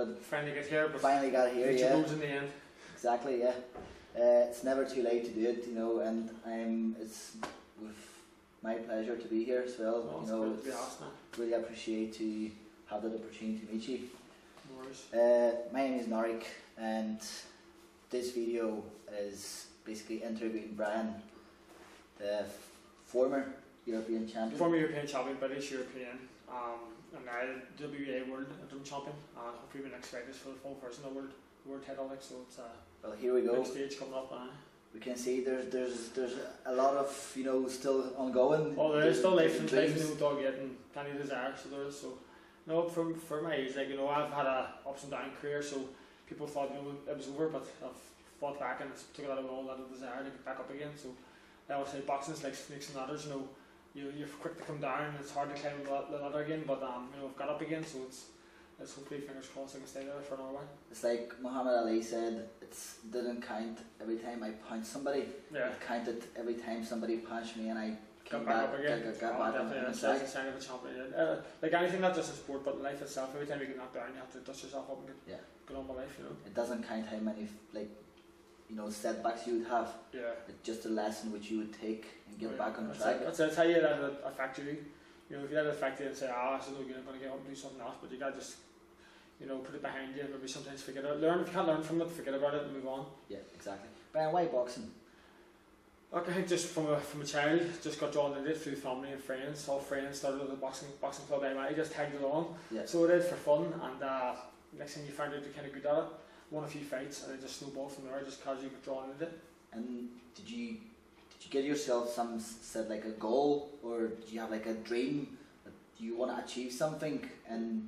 but finally get here. But finally got here, yeah. in the end. Exactly, yeah. It's never too late to do it, you know, and it's with my pleasure to be here as well. Well, you know, really appreciate to have that opportunity to meet you. No worries. My name is Norik, and this video is basically interviewing Brian, the former European champion. Former European champion, British European, and now WBA World Interim Champion, and hopefully the next fight is for the full person of world title, like, so it's well, here we go. big stage coming up now. We can see there's a lot of, you know, still ongoing. Oh, there is still life in the dog yet, and plenty of desire, so there is. So, no, for my age, like, you know, I've had a ups and down career, so people thought, you know, it was over, but I've fought back and it's took a lot of desire to get back up again. So I always say boxing's like snakes and ladders, you know, you're quick to come down and it's hard to climb the ladder again, but you know, I've got up again, so it's hopefully, fingers crossed, I can stay there for another while. It's like Muhammad Ali said, it didn't count every time I punched somebody. Yeah. It counted every time somebody punched me and I got back up again. Got back on the that's a sign of a champion. Like anything, not just in sport, but in life itself, every time you get knocked down, you have to dust yourself up and get on with life, you know. It doesn't count how many, like, you know, setbacks you would have. Yeah. It's just a lesson which you would take and get back on track. That's how you let it affect you. You know, if you let it affect you and say, so no, you're going to get up and do something else, but you got to just, you know, put it behind you, maybe sometimes forget it. If you can't learn from it, forget about it and move on. Yeah, exactly. Brian, why boxing? Look, I think just from a child, just got drawn into it through family and friends. All friends started at the boxing club I just tagged along. Yeah. So it is for fun, and next thing you find out you're kind of good at it. Won a few fights and it just snowballed from there, just casually got drawn into it. And did you get yourself set like a goal, or do you have like a dream that you want to achieve something? And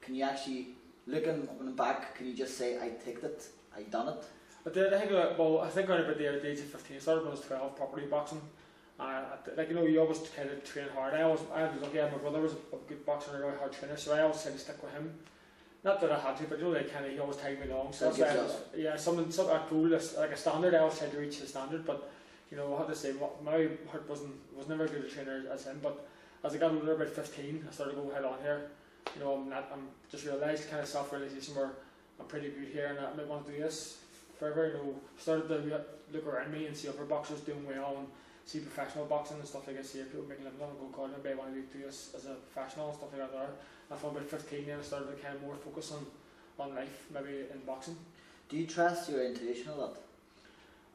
can you actually, looking back, can you just say, I ticked it, I done it? I think around about the age of 15, I started when I was 12, properly boxing. Like, you know, you always kind of train hard. I was lucky, my brother was a good boxer and a really hard trainer, so I always tried to stick with him. Not that I had to, but you know, he always tagged me along. So something a goal, like a standard. I always tried to reach the standard, but you know, I have to say, my heart was never as good a trainer as him. But as I got older, about 15, I started to go head on here. You know, I'm just realised, kind of self-realisation, where I'm pretty good here and I might want to do this forever. You know, started to look around me and see other boxers doing well and see professional boxing and stuff like that. See people making a living on and go, God, maybe I want to do this as a professional and stuff like that. I from about 15 then I started to kind of more focus on life, maybe in boxing. Do you trust your intuition a lot?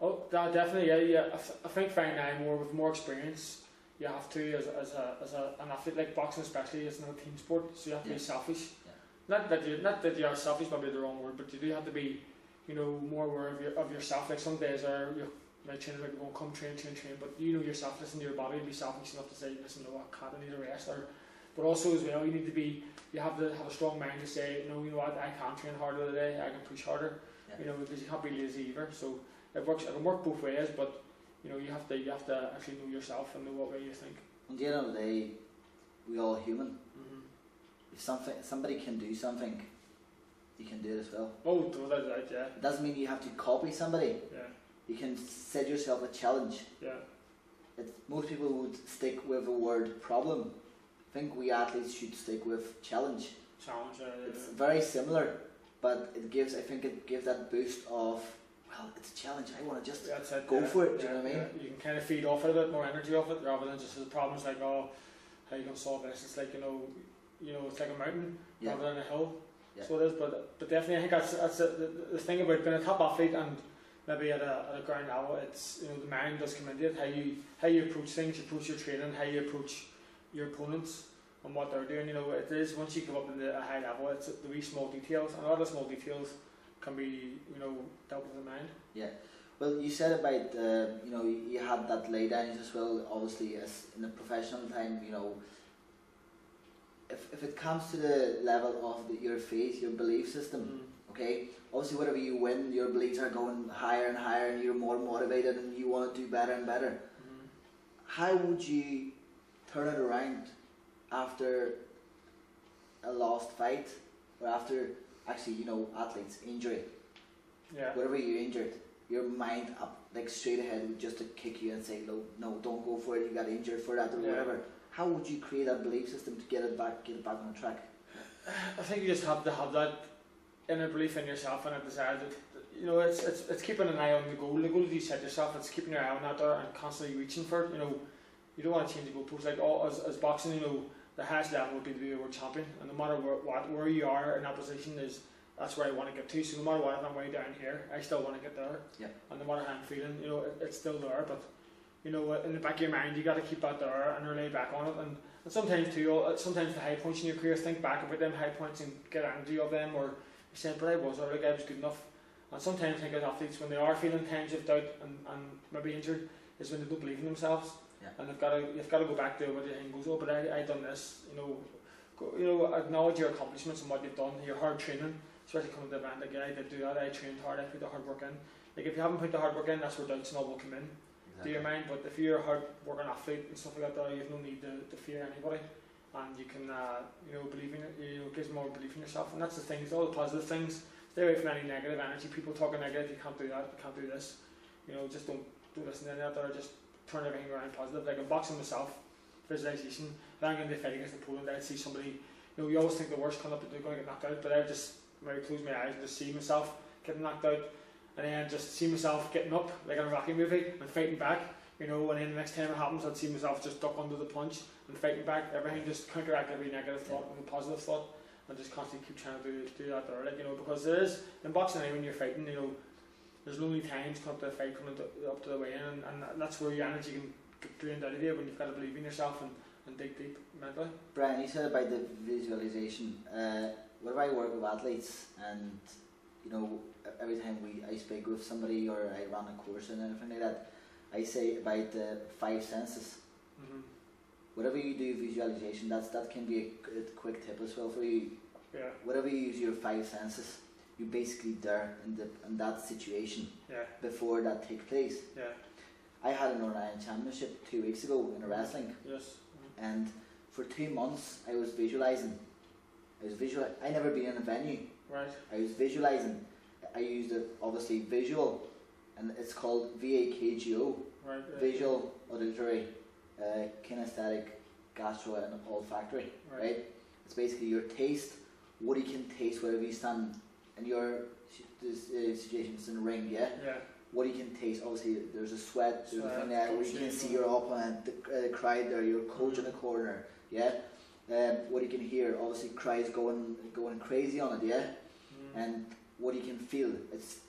Oh, definitely, yeah. I think finding now with more experience, you have to as an athlete, like boxing especially, it's not a team sport, so you have to be selfish. Yeah. Not that you are selfish, maybe the wrong word, but you do have to be, you know, more aware of yourself. Like some days my trainer might be going, come train, but you know yourself, listen to your body, be selfish enough to say, listen, no, I can't, I need a rest. But also as well, you have to have a strong mind to say, no, you know what, I can train harder today, I can push harder. Yeah. You know, because you can't be lazy either. So it can work both ways, but you know, you have to actually know yourself and know what way you think. At the end of the day, we all human. If somebody can do something, you can do it as well. Oh, without a doubt, yeah. It doesn't mean you have to copy somebody. Yeah. You can set yourself a challenge. Yeah. Most people would stick with the word problem. I think we athletes should stick with challenge. Challenge, yeah. It's very similar, but I think it gives that boost of, well, it's a challenge, I want to just go for it, do you know what I mean? Yeah. You can kind of feed off it a bit, more energy off it, rather than just the problems like, oh, how are you going to solve this? It's like, you know, it's like a mountain rather than a hill. Yeah. So it is, but definitely I think that's the thing about being a top athlete and maybe at a ground level, it's, you know, the mind does come into it, how you approach things, you approach your training, how you approach your opponents and what they're doing. You know, it is, once you go up into a high level, it's the wee small details, and a lot of small details can be, you know, dealt with the mind. Yeah. Well, you said about, you know, you had that lay down as well, obviously, as in the professional time, you know, if it comes to the level of your faith, your belief system, okay, obviously whatever you win, your beliefs are going higher and higher and you're more motivated and you want to do better and better. How would you turn it around after a lost fight, or after, actually, you know, athletes, injury? Yeah. Whatever you're injured, your mind up, like straight ahead, just to kick you and say, no, don't go for it, you got injured for that, or whatever. How would you create that belief system to get it back on track? I think you just have to have that inner belief in yourself and a desire to, you know, it's keeping an eye on the goal. The goal that you set yourself, it's keeping your eye on that there and constantly reaching for it. You know, you don't want to change the goalpost. Like as boxing, you know, the highest level would be to be a world champion, and no matter where you are in that position that's where I want to get to. So no matter what, if I'm way down here, I still want to get there. Yep. And no matter how I'm feeling, you know, it's still there. But you know, in the back of your mind, you got to keep that there and rely back on it. And sometimes too, sometimes the high points in your career, think back about them high points and get angry of them, or you're saying, but I was good enough. And sometimes I think as athletes, when they are feeling times of doubt and maybe injured, is when they don't believe in themselves. Yeah. And you've got to go back to what the thing goes, oh, but I done this, you know, acknowledge your accomplishments and what you've done, your hard training, especially coming to the event, like, yeah, I did do that, I trained hard, I put the hard work in. Like, if you haven't put the hard work in, that's where doubts and all will come in. Exactly. To your mind. But if you're a hard working athlete and stuff like that, you have no need to fear anybody, and you can, you know, believe in it, you know, gives more belief in yourself. And that's the things, all the positive things. Stay away from any negative energy. People talking negative, you can't do that, you can't do this, you know, just don't listen to any of that, or just turn everything around positive. Like in boxing myself, visualization, if I'm going to fight against the opponent, I'd see somebody, you know, you always think the worst coming up, that they're going to get knocked out, but I would just maybe close my eyes and just see myself getting knocked out, and then just see myself getting up, like in a Rocky movie, and fighting back, you know, and then the next time it happens, I'd see myself just duck under the punch and fighting back, everything, just counteract every negative thought with a positive thought, and just constantly keep trying to do that there, like, you know, because there is, in boxing, when you're fighting, you know, there's lonely times coming up to the fight, coming up to the weigh-in, and that's where your energy can get drained out of you, when you've got to believe in yourself and dig deep mentally. Brian, you said about the visualization. Whenever I work with athletes, and you know, every time I speak with somebody or I run a course and anything like that, I say about the 5 senses. Mm-hmm. Whatever you do visualization, that can be a quick tip as well for you. Yeah. Whatever you use your 5 senses, you're basically there in that situation. Yeah. Before that takes place. Yeah. I had an Orion Championship 2 weeks ago in a wrestling. Yes. Mm-hmm. And for 2 months I was visualizing. I never been in a venue. Right. I was visualizing. I used it obviously visual, and it's called VAKGO. Right. Visual, auditory, kinesthetic, gastro and olfactory. Right. It's basically your taste, what you can taste wherever you stand in your situations in the ring. Yeah. Yeah. What you can taste, obviously there's a sweat, there's a thing there where you can see your opponent, the crowd there, your coach in the corner, yeah. What you can hear, obviously crowds going crazy on it, yeah. And what you can feel,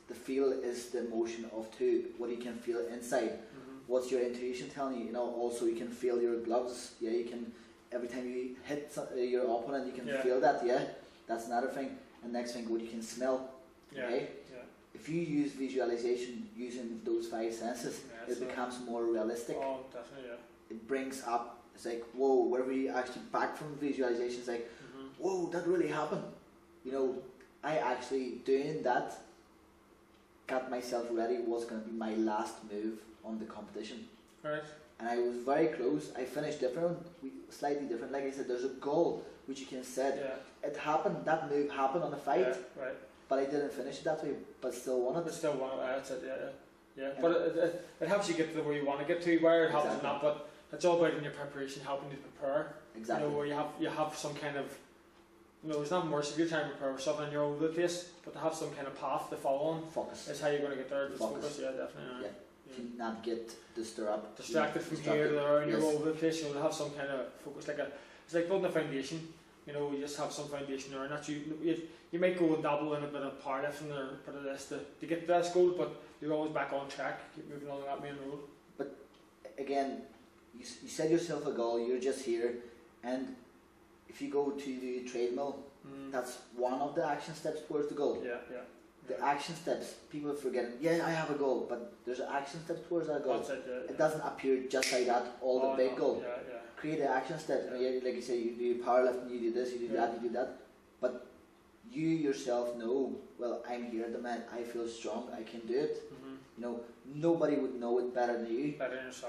the feel is the emotion of two. What you can feel inside. What's your intuition telling you? You know, also you can feel your gloves, yeah. You can, every time you hit your opponent, you can feel that, yeah. That's another thing. And next thing, what you can smell, okay. If you use visualization using those 5 senses, it becomes more realistic. Oh, definitely, yeah. It brings up, it's like, whoa, whenever you actually back from visualization, it's like, whoa, that really happened. You know, I actually doing that got myself ready, was going to be my last move on the competition. Right. And I was very close. I finished different, slightly different. Like I said, there's a goal which you can set. Yeah. It happened, that move happened on the fight. Yeah, right. But I didn't finish it that way, but still won it. But still won it, that's it, yeah. But it helps you get to where you want to get to, where it helps not, but it's all about in your preparation, helping you prepare. Exactly. You know, where you have some kind of, you know, it's not worse if you're trying to prepare for something and you're all over the place, but to have some kind of path to follow on. Focus. Is how you're going to get there. Focus, yeah, definitely. Yeah. You not get distracted from here to there, and you're all over the place. You know, to have some kind of focus, it's like building a foundation. You know, you just have some foundation there, and that's you might go and dabble in a bit of powerlifting or a bit of this to get to that goal, but you're always back on track, keep moving along that main road. But again, you set yourself a goal, you're just here, and if you go to the treadmill, that's one of the action steps towards the goal. Yeah. The action steps, people forget, yeah, I have a goal, but there's an action step towards that goal. That's it, It doesn't appear just like that, the big goal. Yeah. Create an action step. Like you say, you do powerlifting, you do this, you do that, you do that. But you yourself know, well, I'm here at the moment, I feel strong, I can do it. You know, nobody would know it better than you. Better than yourself.